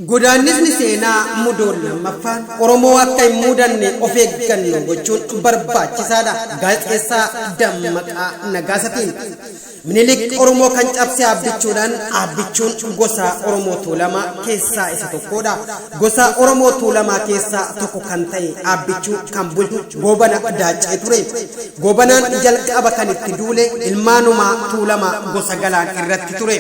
Godaannisni seenaa mudoon lammaffaan Oromoo akka hin mudanne of eeggannoo gochuun barbaachisaadha. Gaazexeessaa Dammaqaa Nagaasatiin Minilik Oromoo kan cabse abbichuudhaan abbichuun gosa Oromoo Tuulamaa keessaa isa tokkodha. Gosa Oromoo Tuulamaa keessaa tokko kan ta'e abbichuu kan bulchu Goobana Daacee ture. Goobanaan jalqaba kan itti duule ilmaanuma Tuulamaa gosa Galaan irratti ture.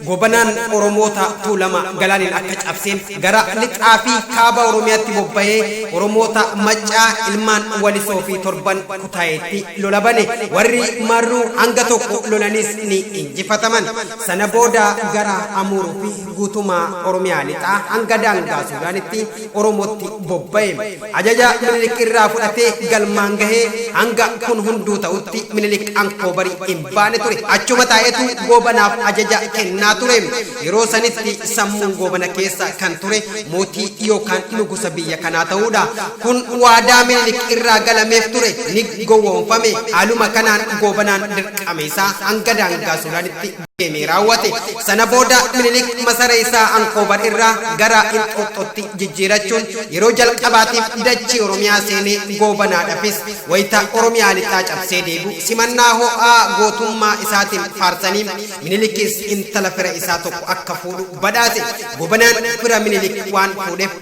Goobanaan Oromoota Tuulamaa Galaaniin akka cabseen gara lixaa fi kaaba Oromiyaatti bobba'ee Oromoota Maccaa ilmaan Walisoo fi torban kutaa'eetti lola bane. Warri marruu hanga tokko lolanis ni injifataman. Sana booda gara Amuuruu fi guutumaa Oromiyaa lixaa hanga daangaa Suudaanitti Oromootti bobba'e. Ajaja Minilik irraa fudhatee galmaan gahee hanga kun hunduu ta'utti Minilik ankoo barii hin baane ture. Achuma taa'etu Goobanaaf ajaja kennaa ture. Yeroo sanitti sammuun Goobana keessa kan ture mootii yookaan nugusa biyya kanaa ta'uudha. Kun waadaa Minilik irraa galameef ture ni gowwoomfame. Haaluma kanaan Goobanaan dirqama isaa hanga daangaa Suudaanitti deemee raawwate. Sana booda Minilik masara isaa Ankoobar irraa gara Inxooxxootti jijjiirachuun yeroo jalqabaatiif dachii Oromiyaa seenee Goobanaadhaafis wayita Oromiyaa lixaa cabsee deebi'u simannaa ho'aa gootummaa isaatiin faarsanii Minilikis intala fira isaa tokko akka fuudhu badhaase. Goobanaan fira Minilik waan fuudheef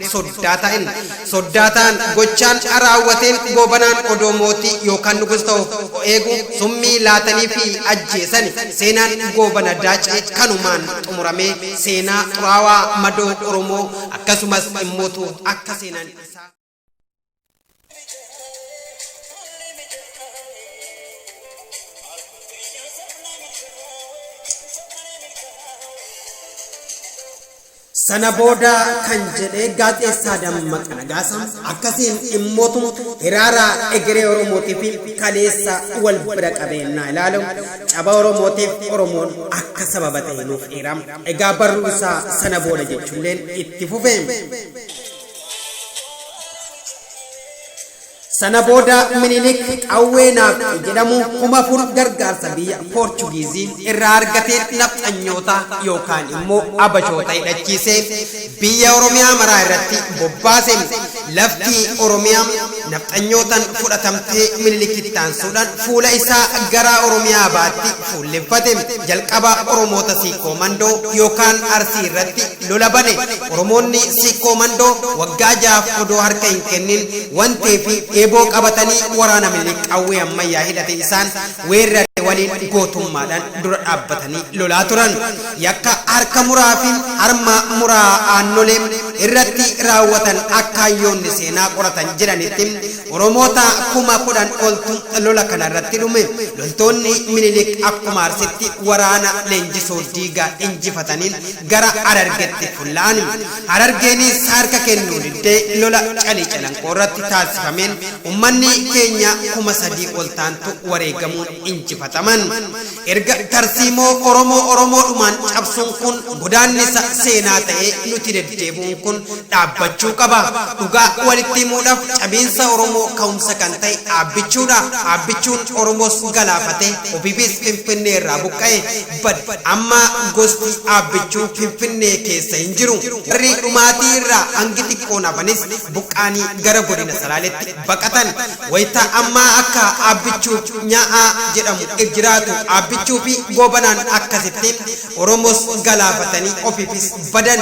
soddaataan gochaan raawwateen Goobanaan odoo mootii yookaan nugus ta'uuf eegu summii laatanii fi ajjeesani. Seenaan Goobana Daacee kanumaan xumuramee seenaa xuraawaa madoo Oromoo akkasumas immootu akka seenaan isaa sana booda kan jedhe gaazexeessaa Dammaqaa Nagaasaa akkasiin immootu hiraaraa egeree Oromootiif kaleessa wal bira qabeenyaa ilaalu caba Oromootiif Oromoon akka sababa ta'e nuuf eeram. Egaa barruu isaa sana booda jechuulleen itti fufeem. Sana booda Minilik qawwee naaf jedhamu 1000 gargaarsa biyya Poorchugiizii irraa argatee nafxanyoota yookaan immoo abashoota hidhachiisee biyya Oromiyaa maraa irratti bobbaase. Lafti Oromiyaa nafxanyootaan fudhatamtee Minilikitti taansuudhaan fuula isaa gara Oromiyaa baatti fuulleffate. Jalqaba Oromoota Siikoo Mandoo yookaan Arsii irratti lola bane. Oromoonni Siikoo Mandoo waggaa 6 odoo harka hin kennin wantee fi eeboo qabatanii waraana Minilik qawwee ammayyaa hidhate isaan weerra waliin gootummaadhaan dura dhaabbatanii lolaa turan. Yakka harka muraa fi harma muraa aannolee irratti raawwatan akka hayyoonni seenaa qoratan jedhanitti Oromoota 10,000 oltu lola kanarratti dhume. Loltoonni Minilik akkuma Arsitti waraana leenjisoo diigaa injifataniin gara Harargeetti fuulaan. Harargeenis harka kennuu diddee lola Calanqoo irratti taasifameen ummanni keenya 3,000 ol taantu wareegamuun injifataman. Erga tarsiimoo Oromoodhumaan cabsuun kun godaannisa seenaa ta'ee nuti deddeebi'uun kun dhaabbachuu qaba. Dhugaa walitti himuudhaaf cabiinsa Oromoo ka'umsa kan ta'e abbichuudha. Abbichuun Oromoos galaafatee ofiifis Finfinnee irraa buqqa'e bade. Amma gosti abbichuu Finfinnee keessa hin jiru. Warri dhumaatii irraa hangi xiqqoon hafanis buqqaanii gara godina Salaaleetti baqatan. Wayita ammaa akka abbichuu nyaa'aa jedhamu jiraatu abbichuu fi Goobanaan akkasitti Oromoos galaafatanii ofiifis badan.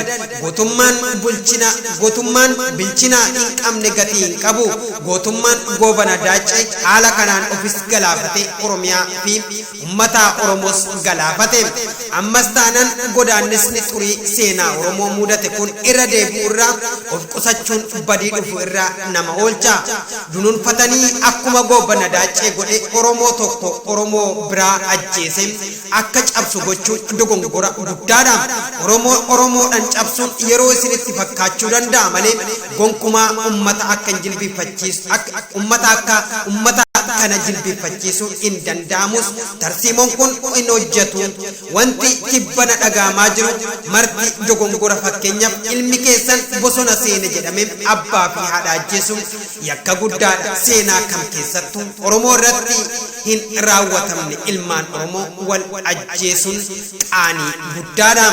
Gootummaan bilchina hin qabne gatii hin qabu. Gootummaan Goobana Daacee haala kanaan ofis galaafate Oromiyaa fi ummata Oromoos galaafate. Ammas taanaan godaannisni xurii seenaa Oromoo mudate kun irra deebi'u irraa of qusachuun badii dhufu irraa nama oolcha. Dunuunfatanii akkuma Goobana Daacee godhe Oromoo tokko Oromoo biraa ajjeese akka cabsu gochuun dogongora guddaadha. Oromoodhaan cabsuun yeroo isinitti fakkaachuu danda'a malee gonkumaa ummata akka hin jilbifachiisu ummata kana jilbifachiisuun hin danda'amus. Tarsiimoon kun hin hojjetu. Wanti tibbana dhagahamaa jiru marti dogongora. Fakkeenyaaf ilmi keessan bosona seene jedhamee abbaa fi haadha ajjeesuun yakka guddaadha. Seenaa kam keessattuu Oromoo irratti hin raawwatamne ilmaan Oromoo wal ajjeesuun qaanii guddaadha.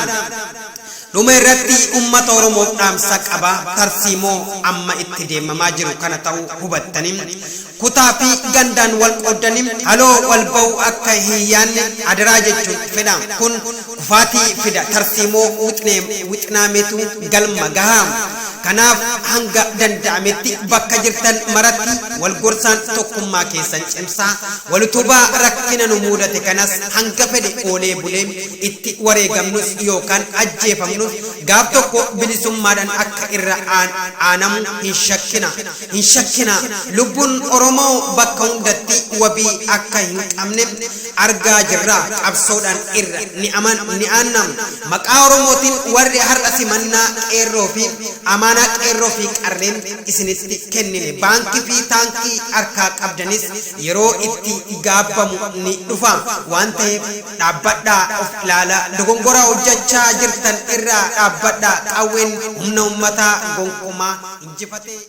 Lumerratti ummata Oromoo dhaamsa qaba tarsiimoo amma itti deemamaa jiru kana ta'uu hubattanii kutaa fi gandaan wal qoodanim haloo wal ba'u akka hiyyaanne adaraa jechuun fedha kun kufaatii fida tarsiimoo wixnaametu galma gahaa kanaaf hanga danda'ametti bakka jirtan maratti wal gorsaan tokkummaa keessan cimsaa walutubaa rakkina nu mudate kanas hanga fedhe oolee bulee itti wareegamnus yookaan ajjeefamnus gaaf tokko bilisummaadhaan akka irra aanamu hin shakkina lubbuun Oromoo bakka hundatti wabii akka hin qabne argaa jirra qabsoodhaan irra ni aannam maqaa Oromootiin warri har'a simannaa qeerroo fi amaanaa qeerroo fi qarreen isinitti kennine baankii fi taankii harkaa qabdanis yeroo itti gaabbamu ni dhufa waan ta'eef dhaabbadhaa of ilaalaa dogongoraa hojjechaa jirtan irraa dhaabbadhaa qawween humna ummataa gonkumaa injifatee